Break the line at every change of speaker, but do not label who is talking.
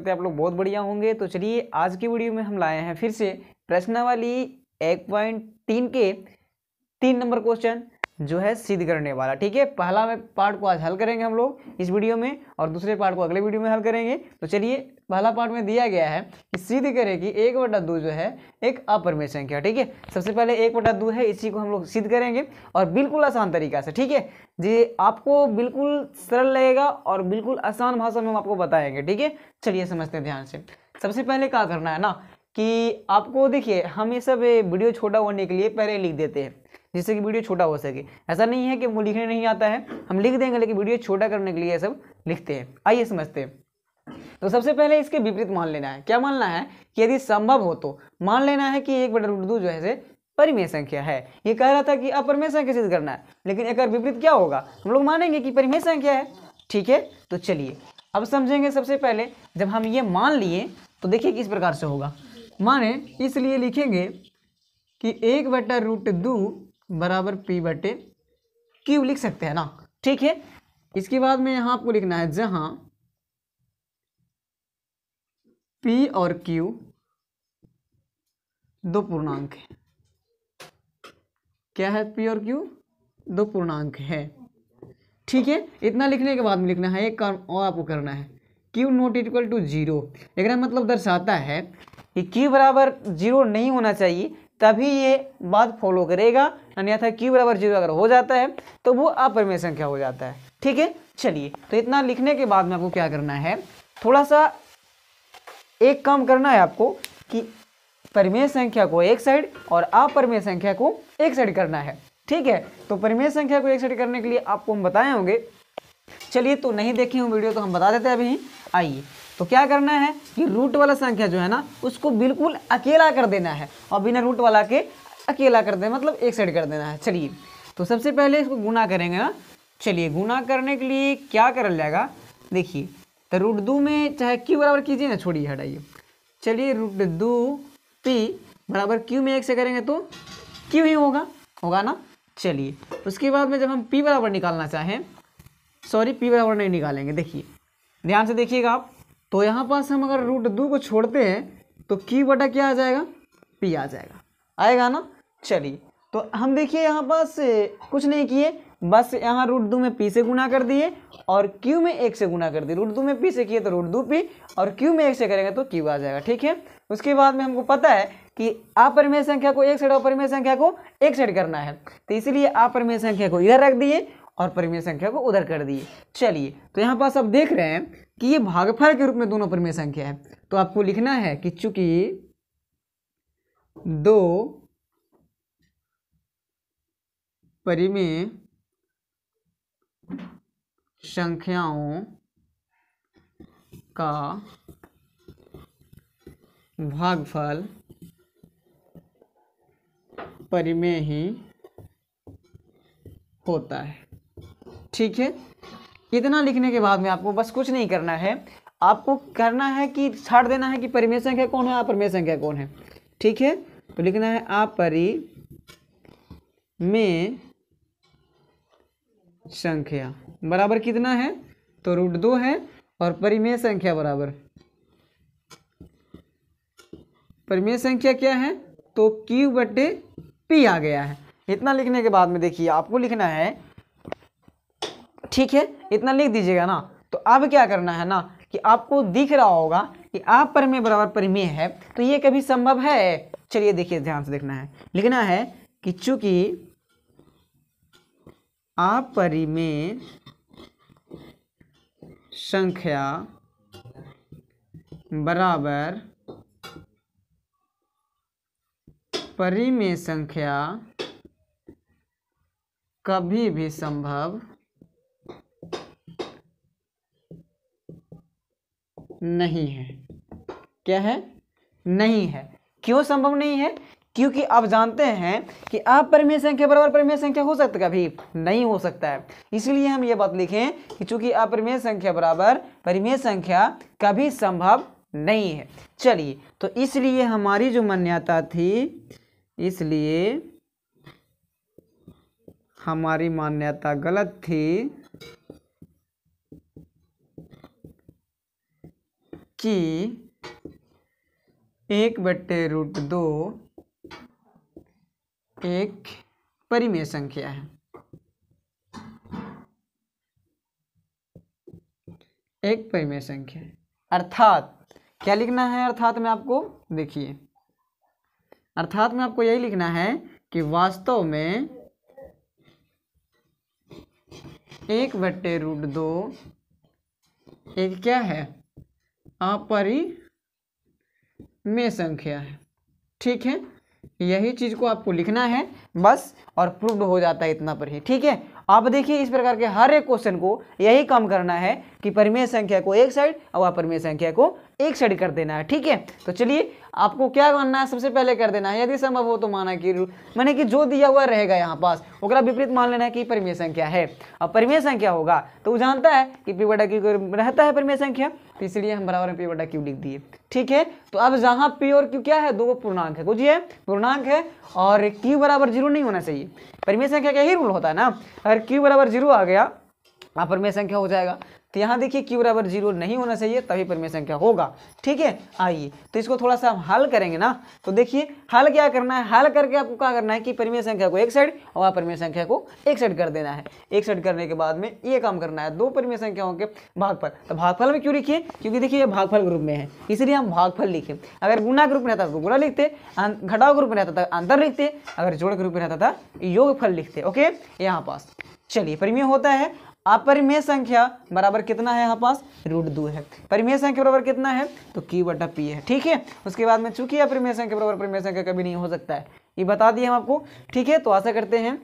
करते हैं आप लोग बहुत बढ़िया होंगे। तो चलिए आज की वीडियो में हम लाए हैं फिर से प्रश्नावली 1.3 के 3 नंबर क्वेश्चन जो है सिद्ध करने वाला। ठीक है, पहला पार्ट को आज हल करेंगे हम लोग इस वीडियो में और दूसरे पार्ट को अगले वीडियो में हल करेंगे। तो चलिए पहला पार्ट में दिया गया है कि सिद्ध करें कि 1/2 जो है एक अपरिमेय संख्या। ठीक है, सबसे पहले 1/2 है, इसी को हम लोग सिद्ध करेंगे और बिल्कुल आसान तरीका से। ठीक है जी, आपको बिल्कुल सरल लगेगा और बिल्कुल आसान भाषा में हम आपको बताएंगे। ठीक है, चलिए समझते हैं ध्यान से। सबसे पहले क्या करना है ना कि आपको देखिए, हम ये सब वीडियो छोटा होने के लिए पहले लिख देते हैं जिससे कि वीडियो छोटा हो सके। ऐसा नहीं है कि वो लिखने नहीं आता है, हम लिख देंगे, लेकिन वीडियो छोटा करने के लिए ये सब लिखते हैं। आइए समझते हैं। तो सबसे पहले इसके विपरीत मान लेना है। क्या मानना है कि यदि संभव हो तो मान लेना है कि 1/2 जो है परिमेय संख्या है। ये कह रहा था कि अपरिमेय संख्या सिद्ध करना है, लेकिन एक विपरीत क्या होगा, हम लोग मानेंगे कि परिमेय संख्या है। ठीक है, तो चलिए अब समझेंगे। सबसे पहले जब हम ये मान लिए तो देखिए किस प्रकार से होगा। माने इसलिए लिखेंगे कि 1/√2 बराबर P/Q लिख सकते हैं ना। ठीक है, इसके बाद में यहां आपको लिखना है जहां P और Q दो पूर्णांक है। क्या है P और Q? दो पूर्णांक है। ठीक है, इतना लिखने के बाद में लिखना है एक काम और आपको करना है, Q नॉट इक्वल टू 0। इसका मतलब दर्शाता है कि Q बराबर 0 नहीं होना चाहिए, तभी ये बात फॉलो करेगा। अन्यथा Q बराबर 0 अगर हो जाता है तो वो अपरिमेय संख्या हो जाता है। ठीक है, चलिए तो इतना लिखने के बाद में आपको क्या करना है, थोड़ा सा एक काम करना है आपको कि परिमेय संख्या को एक साइड और अपरिमेय संख्या को एक साइड करना है। ठीक है, तो परिमेय संख्या को एक साइड करने के लिए आपको हम बताए होंगे। चलिए तो नहीं देखे हो वीडियो तो हम बता देते हैं अभी। आइए तो क्या करना है कि रूट वाला संख्या जो है ना उसको बिल्कुल अकेला कर देना है और बिना रूट वाला के अकेला कर देना, मतलब एक साइड कर देना है। चलिए तो सबसे पहले इसको गुना करेंगे ना। चलिए गुना करने के लिए क्या करल जाएगा, देखिए तो √2 में चाहे Q बराबर कीजिए ना, छोड़िए हटाइए। चलिए √2 P बराबर Q में 1 से करेंगे तो Q ही होगा ना। चलिए उसके बाद में जब हम P बराबर निकालना चाहें, सॉरी P बराबर नहीं निकालेंगे, देखिए ध्यान से देखिएगा आप। तो यहाँ पास हम अगर √2 को छोड़ते हैं तो Q बटा क्या आ जाएगा, P आ जाएगा, आएगा ना। चलिए तो हम देखिए यहाँ पास कुछ नहीं किए, बस यहाँ √2 में P से गुना कर दिए और Q में 1 से गुना कर दिए। √2 में P से किए तो √2P और Q में 1 से करेंगे तो Q आ जाएगा। ठीक है, उसके बाद में हमको पता है कि अपरिमेय संख्या को एक साइड और परिमेय संख्या को एक साइड करना है, तो इसलिए अपरिमेय संख्या को इधर रख दिए और परिमेय संख्या को उधर कर दिए। चलिए तो यहाँ पास आप देख रहे हैं कि ये भागफल के रूप में दोनों परिमेय संख्या है, तो आपको लिखना है कि चूंकि दो परिमेय संख्याओं का भागफल परिमेय ही होता है। ठीक है, इतना लिखने के बाद में आपको बस कुछ नहीं करना है, आपको करना है कि छाड़ देना है कि परिमेय संख्या कौन है, अपरिमेय संख्या कौन है। ठीक है, तो लिखना है अपरिमेय संख्या बराबर कितना है, तो √2 है और परिमेय संख्या बराबर परिमेय संख्या क्या है, तो Q/P आ गया है। इतना लिखने के बाद में देखिए आपको लिखना है, ठीक है इतना लिख दीजिएगा ना। तो अब क्या करना है ना कि आपको दिख रहा होगा कि अपरिमेय बराबर परिमेय है, तो ये कभी संभव है। चलिए देखिए ध्यान से देखना है, लिखना है कि चूंकि अपरिमेय संख्या बराबर परिमेय संख्या कभी भी संभव नहीं है। क्या है, नहीं है। क्यों संभव नहीं है, क्योंकि आप जानते हैं कि अपरिमेय संख्या बराबर परिमेय संख्या हो सकता है, कभी नहीं हो सकता है। इसलिए हम ये बात लिखें कि चूंकि अपरिमेय संख्या बराबर परिमेय संख्या कभी संभव नहीं है। चलिए तो इसलिए हमारी जो मान्यता थी, इसलिए हमारी मान्यता गलत थी कि 1/√2 एक परिमेय संख्या है। एक परिमेय संख्या है अर्थात क्या लिखना है? अर्थात में आपको देखिए, अर्थात में आपको यही लिखना है कि वास्तव में 1/√2 एक क्या है? अपरिमेय संख्या है। ठीक है, यही चीज को आपको लिखना है बस, और प्रूव्ड हो जाता है इतना पर ही। ठीक है, आप देखिए इस प्रकार के हर एक क्वेश्चन को यही काम करना है कि परिमेय संख्या को एक साइड और अपरिमेय संख्या को एक साइड कर देना है। ठीक है, तो चलिए आपको क्या करना है, सबसे पहले कर देना है, यदि संभव हो तो माना कि माने कि जो दिया हुआ रहेगा यहाँ पास ओकरा विपरीत मान लेना है कि परिमेय संख्या है। अब परिमेय संख्या होगा तो वो जानता है कि p/q रहता है परिमेय संख्या, तो इसलिए हम बराबर p/q लिख दिए। ठीक है, तो अब जहाँ p और q क्या है? दो पूर्णांक है, कुछ ये पूर्णांक है, और q बराबर 0 नहीं होना चाहिए। परिमेय संख्या का यही रूल होता है ना, अगर q बराबर 0 आ गया अपरिमेय संख्या हो जाएगा। तो यहाँ देखिए q बराबर 0 नहीं होना चाहिए, तभी परिमेय संख्या होगा। ठीक है, आइए तो इसको थोड़ा सा हम हल करेंगे ना, तो देखिए हल क्या करना है, हल करके आपको क्या करना है कि परिमेय संख्या को एक साइड और अपरिमेय संख्या को एक साइड कर देना है। एक साइड करने के बाद में ये काम करना है, दो परिमेय संख्याओं के भागफल। तो भागफल में क्यों लिखिए? क्योंकि देखिए ये भागफल ग्रुप में है, इसलिए हम भागफल लिखे। अगर गुणा ग्रुप में रहता तो गुणा लिखते, घटाव ग्रुप में रहता था अंतर लिखते, अगर जोड़ ग्रुप में रहता था योगफल लिखते। ओके, यहाँ पास चलिए परिमेय होता है अपरिमेय संख्या बराबर कितना है? यहाँ पास √2 है। परिमेय संख्या बराबर कितना है? तो q/p है। ठीक है, उसके बाद में चूंकि अपरिमेय संख्या बराबर परिमेय संख्या कभी नहीं हो सकता है, ये बता दिए हम आपको। ठीक है, तो आशा करते हैं